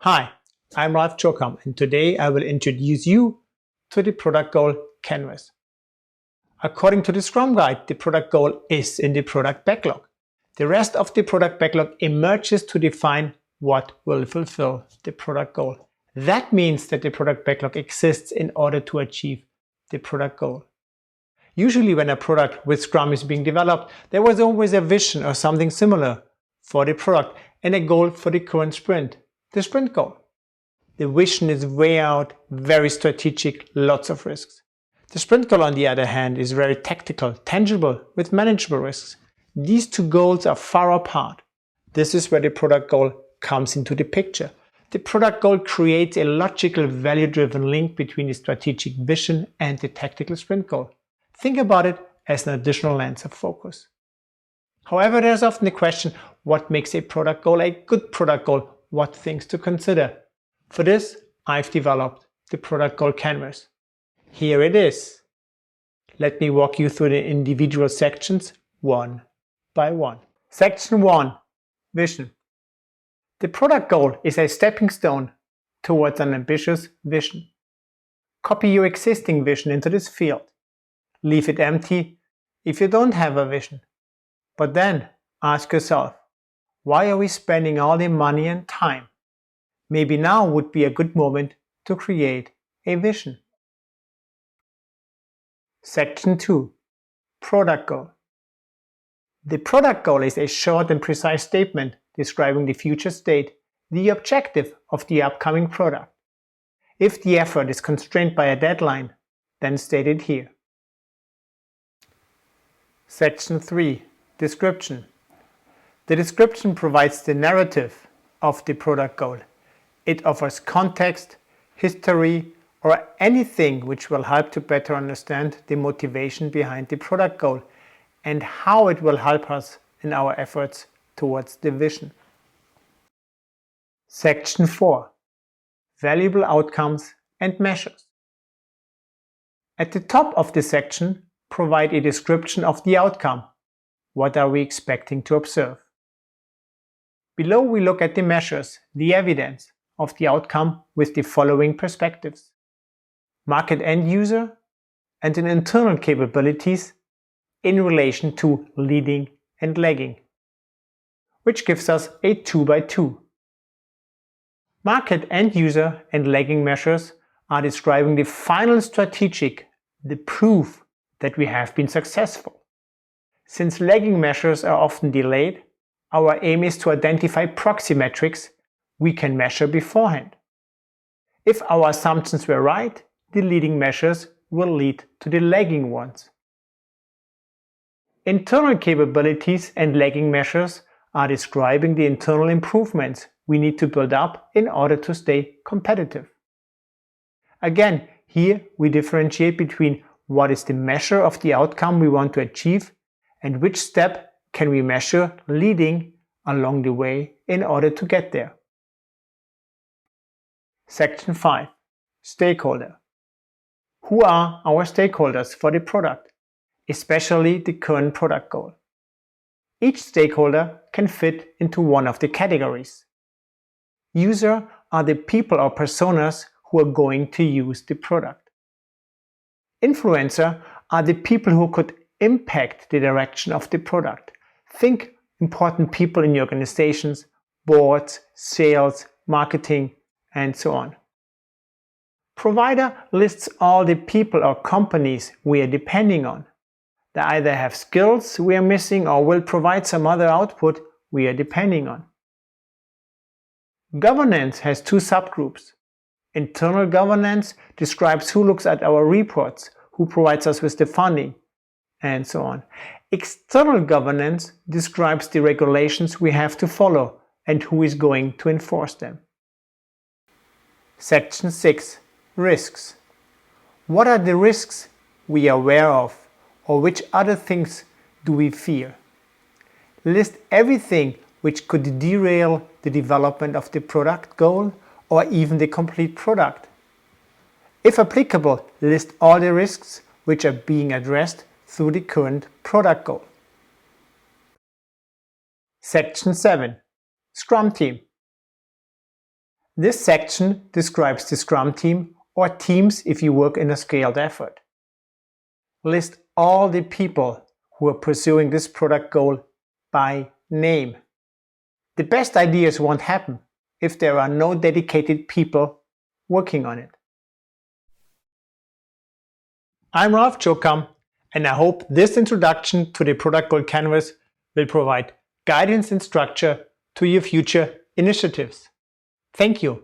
Hi, I'm Jocham, and today I will introduce you to the product goal canvas. According to the Scrum guide, the product goal is in the product backlog. The rest of the product backlog emerges to define what will fulfill the product goal. That means that the product backlog exists in order to achieve the product goal. Usually when a product with Scrum is being developed, there was always a vision or something similar for the product and a goal for the current sprint, the sprint goal. The vision is way out, very strategic, lots of risks. The sprint goal, on the other hand, is very tactical, tangible, with manageable risks. These two goals are far apart. This is where the product goal comes into the picture. The product goal creates a logical, value-driven link between the strategic vision and the tactical sprint goal. Think about it as an additional lens of focus. However, there's often the question, what makes a product goal a good product goal? What things to consider? For this, I've developed the product goal canvas. Here it is. Let me walk you through the individual sections one by one. Section 1. Vision. The product goal is a stepping stone towards an ambitious vision. Copy your existing vision into this field. Leave it empty if you don't have a vision. But then ask yourself, why are we spending all the money and time? Maybe now would be a good moment to create a vision. Section 2. Product goal. The product goal is a short and precise statement describing the future state, the objective of the upcoming product. If the effort is constrained by a deadline, then state it here. Section 3. Description. The description provides the narrative of the product goal. It offers context, history, or anything which will help to better understand the motivation behind the product goal and how it will help us in our efforts towards the vision. Section 4. Valuable outcomes and measures. At the top of the section, provide a description of the outcome. What are we expecting to observe? Below we look at the measures, the evidence of the outcome with the following perspectives: market end user and an internal capabilities in relation to leading and lagging, which gives us a 2x2. Market end user and lagging measures are describing the final strategic, the proof that we have been successful. Since lagging measures are often delayed, our aim is to identify proxy metrics we can measure beforehand. If our assumptions were right, the leading measures will lead to the lagging ones. Internal capabilities and lagging measures are describing the internal improvements we need to build up in order to stay competitive. Again, here we differentiate between what is the measure of the outcome we want to achieve and which step can we measure leading along the way in order to get there. Section 5. Stakeholder. Who are our stakeholders for the product, especially the current product goal? Each stakeholder can fit into one of the categories. User are the people or personas who are going to use the product. Influencer are the people who could impact the direction of the product. Think important people in your organizations, boards, sales, marketing, and so on. Provider lists all the people or companies we are depending on. They either have skills we are missing or will provide some other output we are depending on. Governance has two subgroups. Internal governance describes who looks at our reports, who provides us with the funding, and so on. External governance describes the regulations we have to follow and who is going to enforce them. Section 6. Risks. What are the risks we are aware of, or which other things do we fear? List everything which could derail the development of the product goal or even the complete product. If applicable, list all the risks which are being addressed through the current product goal. Section 7. Scrum team. This section describes the Scrum team or teams if you work in a scaled effort. List all the people who are pursuing this product goal by name. The best ideas won't happen if there are no dedicated people working on it. I'm Jocham, and I hope this introduction to the product goal canvas will provide guidance and structure to your future initiatives. Thank you.